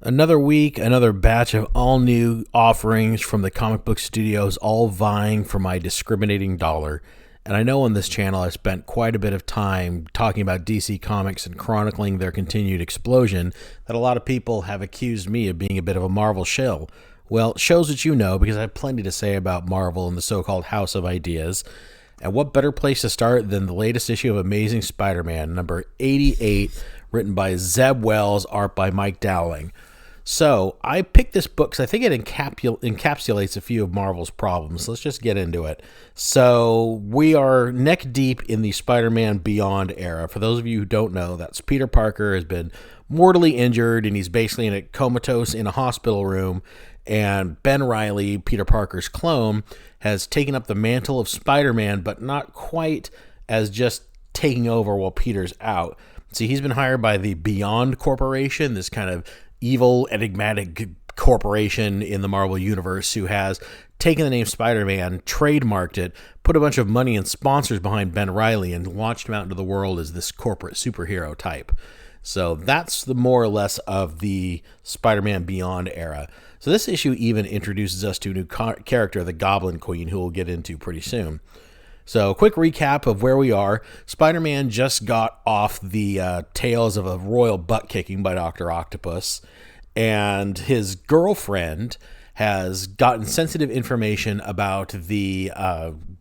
Another week, another batch of all new offerings from the comic book studios, all vying for my discriminating dollar. And I know on this channel I spent quite a bit of time talking about DC Comics and chronicling their continued explosion that a lot of people have accused me of being a bit of a Marvel shill. Well, it shows that you know because I have plenty to say about Marvel and the so-called House of Ideas. And what better place to start than the latest issue of Amazing Spider-Man, number 88, written by Zeb Wells, art by Mike Dowling. So I picked this book because I think it encapsulates a few of Marvel's problems. Let's just get into it. So we are neck deep in the Spider-Man Beyond era. For those of you who don't know, that's Peter Parker has been mortally injured and he's basically in a comatose in a hospital room. And Ben Reilly, Peter Parker's clone, has taken up the mantle of Spider-Man, but not quite as just taking over while Peter's out. See, he's been hired by the Beyond Corporation, this kind of evil, enigmatic corporation in the Marvel Universe who has taken the name Spider-Man, trademarked it, put a bunch of money and sponsors behind Ben Reilly, and launched him out into the world as this corporate superhero type. So that's the more or less of the Spider-Man Beyond era. So this issue even introduces us to a new character, the Goblin Queen, who we'll get into pretty soon. So, quick recap of where we are. Spider-Man just got off the tails of a royal butt kicking by Dr. Octopus, and his girlfriend has gotten sensitive information about the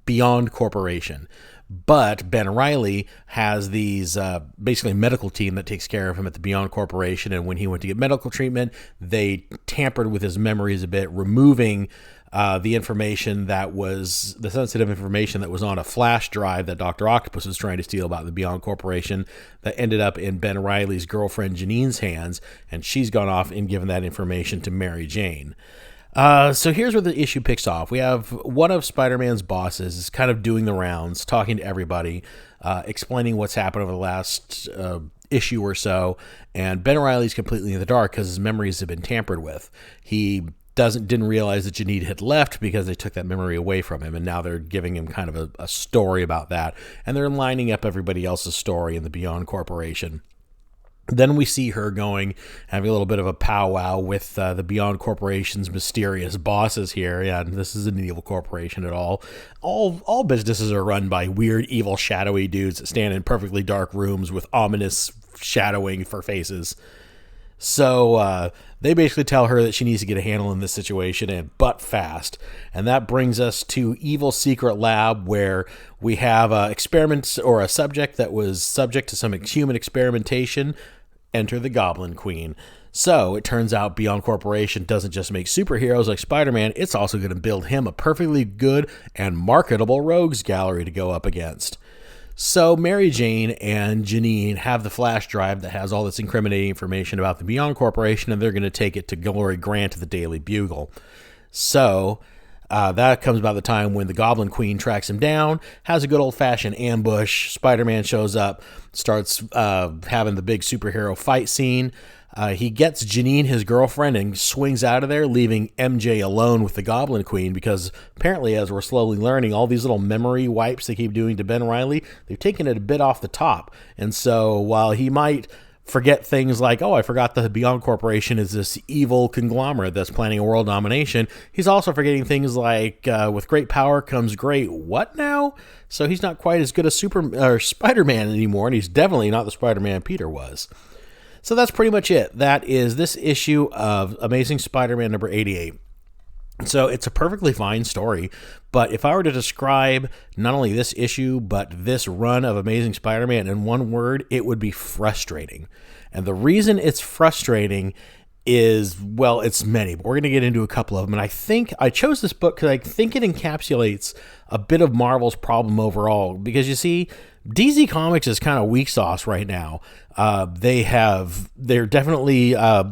Beyond Corporation. But Ben Reilly has these basically medical team that takes care of him at the Beyond Corporation, and when he went to get medical treatment, they tampered with his memories a bit, removing the information that was the sensitive information that was on a flash drive that Dr. Octopus was trying to steal about the Beyond Corporation that ended up in Ben Reilly's girlfriend Janine's hands, and she's gone off and given that information to Mary Jane. So here's where the issue picks off. We have one of Spider-Man's bosses is kind of doing the rounds, talking to everybody, explaining what's happened over the last issue or so, and Ben Reilly's completely in the dark because his memories have been tampered with. He didn't realize that Janine had left because they took that memory away from him, and now they're giving him kind of a story about that, and they're lining up everybody else's story in the Beyond Corporation. Then we see her having a little bit of a powwow with the Beyond Corporation's mysterious bosses here. Yeah, this isn't an evil corporation at all. All businesses are run by weird, evil, shadowy dudes that stand in perfectly dark rooms with ominous shadowing for faces. So they basically tell her that she needs to get a handle in this situation and butt fast. And that brings us to Evil Secret Lab, where we have experiments or a subject that was subject to some human experimentation. Enter the Goblin Queen. So it turns out Beyond Corporation doesn't just make superheroes like Spider-Man, it's also going to build him a perfectly good and marketable rogues gallery to go up against. So Mary Jane and Janine have the flash drive that has all this incriminating information about the Beyond Corporation, and they're going to take it to Glory Grant of the Daily Bugle. So that comes about the time when the Goblin Queen tracks him down, has a good old-fashioned ambush. Spider-Man shows up, starts having the big superhero fight scene. He gets Janine, his girlfriend, and swings out of there, leaving MJ alone with the Goblin Queen, because apparently, as we're slowly learning, all these little memory wipes they keep doing to Ben Reilly, they've taken it a bit off the top. And so while he might forget things like, oh, I forgot the Beyond Corporation is this evil conglomerate that's planning a world domination, he's also forgetting things like, with great power comes great what now? So he's not quite as good a Spider-Man anymore, and he's definitely not the Spider-Man Peter was. So that's pretty much it. That is this issue of Amazing Spider-Man number 88. So it's a perfectly fine story, but if I were to describe not only this issue, but this run of Amazing Spider-Man in one word, it would be frustrating. And the reason it's frustrating is, well, it's many, but we're going to get into a couple of them. And I think I chose this book because I think it encapsulates a bit of Marvel's problem overall. Because you see, DC Comics is kind of weak sauce right now. They're definitely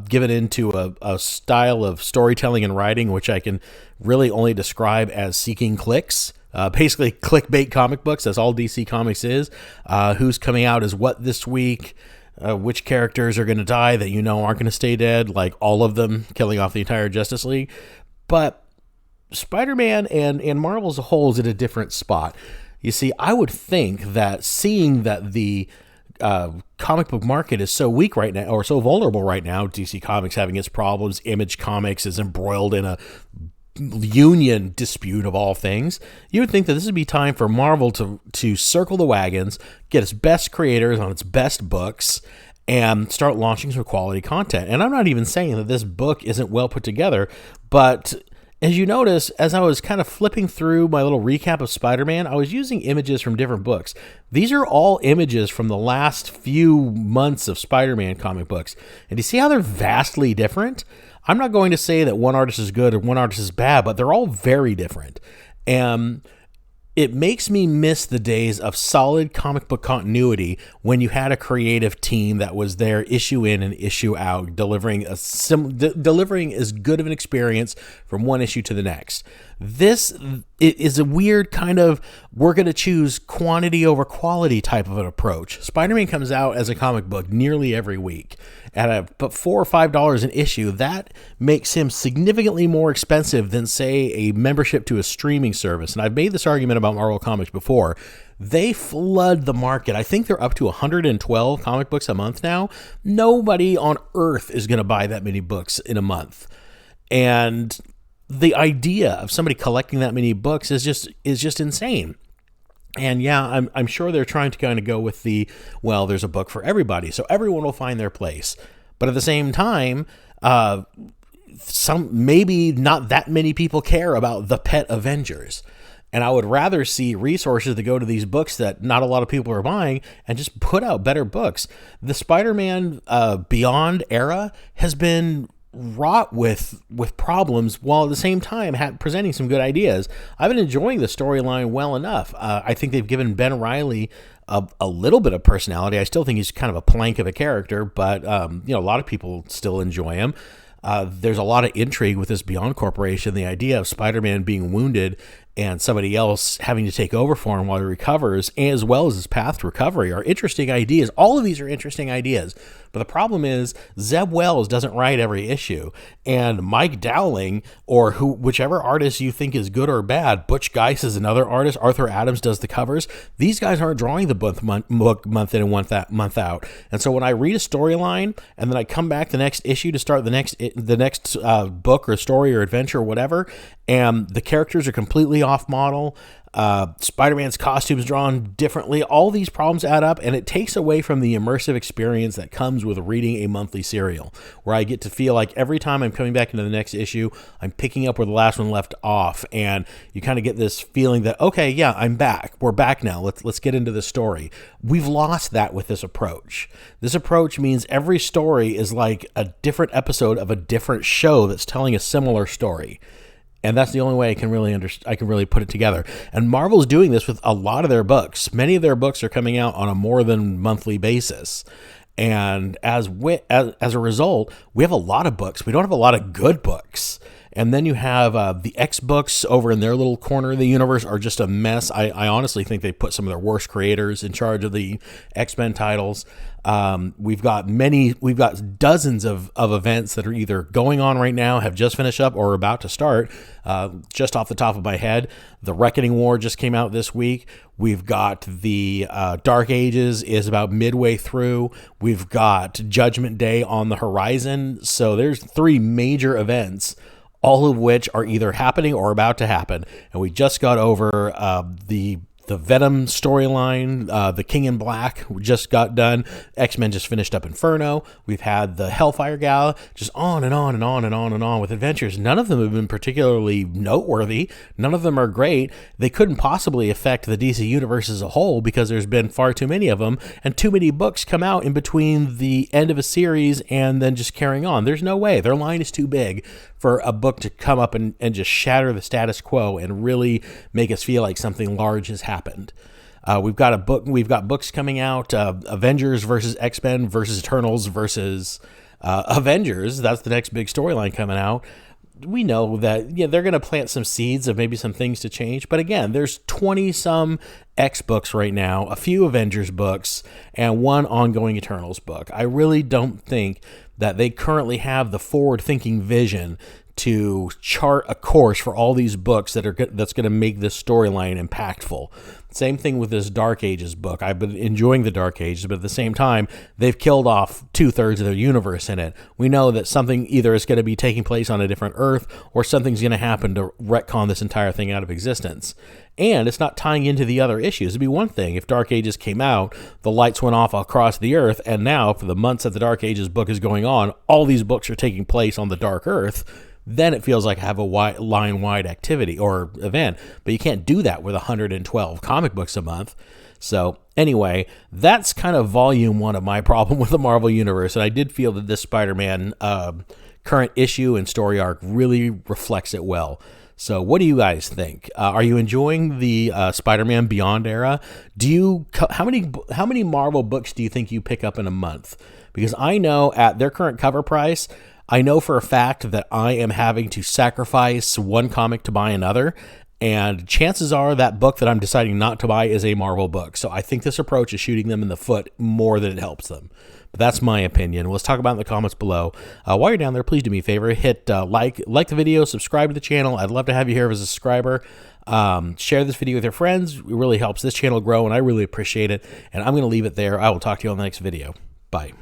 given into a style of storytelling and writing, which I can really only describe as seeking clicks. Basically, clickbait comic books. That's all DC Comics is. Who's coming out as what this week? Which characters are going to die that you know aren't going to stay dead, like all of them, killing off the entire Justice League. But Spider-Man and Marvel as a whole is at a different spot. You see, I would think that seeing that the comic book market is so weak right now, or so vulnerable right now. DC Comics having its problems. Image Comics is embroiled in a union dispute of all things. You would think that this would be time for Marvel to circle the wagons, get its best creators on its best books, and start launching some quality content. And I'm not even saying that this book isn't well put together, but as you notice, as I was kind of flipping through my little recap of Spider-Man, I was using images from different books. These are all images from the last few months of Spider-Man comic books. And do you see how they're vastly different? I'm not going to say that one artist is good or one artist is bad, but they're all very different. And it makes me miss the days of solid comic book continuity when you had a creative team that was there issue in and issue out, delivering as good of an experience from one issue to the next. This is a weird kind of, we're going to choose quantity over quality type of an approach. Spider-Man comes out as a comic book nearly every week at but $4 or $5 an issue. That makes him significantly more expensive than, say, a membership to a streaming service. And I've made this argument about Marvel Comics before. They flood the market. I think they're up to 112 comic books a month now. Nobody on earth is going to buy that many books in a month. And the idea of somebody collecting that many books is just insane. And yeah, I'm sure they're trying to kind of go with well, there's a book for everybody, so everyone will find their place. But at the same time, maybe not that many people care about the pet Avengers. And I would rather see resources to go to these books that not a lot of people are buying and just put out better books. The Spider-Man Beyond era has been wrought with problems while at the same time presenting some good ideas. I've been enjoying the storyline well enough. I think they've given Ben Reilly a little bit of personality. I still think he's kind of a plank of a character, but a lot of people still enjoy him. There's a lot of intrigue with this Beyond Corporation. The idea of Spider-Man being wounded and somebody else having to take over for him while he recovers, as well as his path to recovery, are interesting ideas. All of these are interesting ideas. But the problem is Zeb Wells doesn't write every issue. And Mike Dowling, or whichever artist you think is good or bad, Butch Geis is another artist, Arthur Adams does the covers. These guys aren't drawing the book month in and month out. And so when I read a storyline and then I come back the next issue to start the next book or story or adventure or whatever, and the characters are completely off model, Spider-Man's costumes drawn differently, all these problems add up, and it takes away from the immersive experience that comes with reading a monthly serial, where I get to feel like every time I'm coming back into the next issue, I'm picking up where the last one left off, and you kind of get this feeling that, okay, yeah, I'm back. We're back now. Let's get into the story. We've lost that with this approach. This approach means every story is like a different episode of a different show that's telling a similar story. And that's the only way I can really put it together. And Marvel's doing this with a lot of their books. Many of their books are coming out on a more than monthly basis. And as a result, we have a lot of books. We don't have a lot of good books. And then you have the X books over in their little corner of the universe are just a mess. I honestly think they put some of their worst creators in charge of the X-Men titles. We've got dozens of events that are either going on right now, have just finished up, or are about to start. Just off the top of my head, the Reckoning War just came out this week. We've got the Dark Ages is about midway through. We've got Judgment Day on the horizon. So there's 3 major events, all of which are either happening or about to happen. And we just got over the Venom storyline, the King in Black just got done. X-Men just finished up Inferno. We've had the Hellfire Gala, just on and on and on and on and on with adventures. None of them have been particularly noteworthy. None of them are great. They couldn't possibly affect the DC universe as a whole because there's been far too many of them, and too many books come out in between the end of a series and then just carrying on. There's no way. Their line is too big for a book to come up and just shatter the status quo and really make us feel like something large has happened. We've got books coming out, Avengers versus X-Men versus Eternals versus Avengers. That's the next big storyline coming out. We know that they're going to plant some seeds of maybe some things to change. But again, there's 20-some X books right now, a few Avengers books, and one ongoing Eternals book. I really don't think that they currently have the forward-thinking vision to chart a course for all these books that's going to make this storyline impactful. Same thing with this Dark Ages book. I've been enjoying the Dark Ages, but at the same time, they've killed off 2/3 of their universe in it. We know that something either is going to be taking place on a different Earth, or something's going to happen to retcon this entire thing out of existence. And it's not tying into the other issues. It'd be one thing if Dark Ages came out, the lights went off across the Earth, and now for the months that the Dark Ages book is going on, all these books are taking place on the Dark Earth. Then it feels like I have a line-wide activity or event. But you can't do that with 112 comic books a month. So anyway, that's kind of volume 1 of my problem with the Marvel Universe. And I did feel that this Spider-Man current issue and story arc really reflects it well. So what do you guys think? Are you enjoying the Spider-Man Beyond era? How many Marvel books do you think you pick up in a month? Because I know at their current cover price, I know for a fact that I am having to sacrifice one comic to buy another, and chances are that book that I'm deciding not to buy is a Marvel book. So I think this approach is shooting them in the foot more than it helps them. But that's my opinion. Let's talk about it in the comments below. While you're down there, please do me a favor. Hit like the video, subscribe to the channel. I'd love to have you here as a subscriber. Share this video with your friends. It really helps this channel grow, and I really appreciate it. And I'm going to leave it there. I will talk to you on the next video. Bye.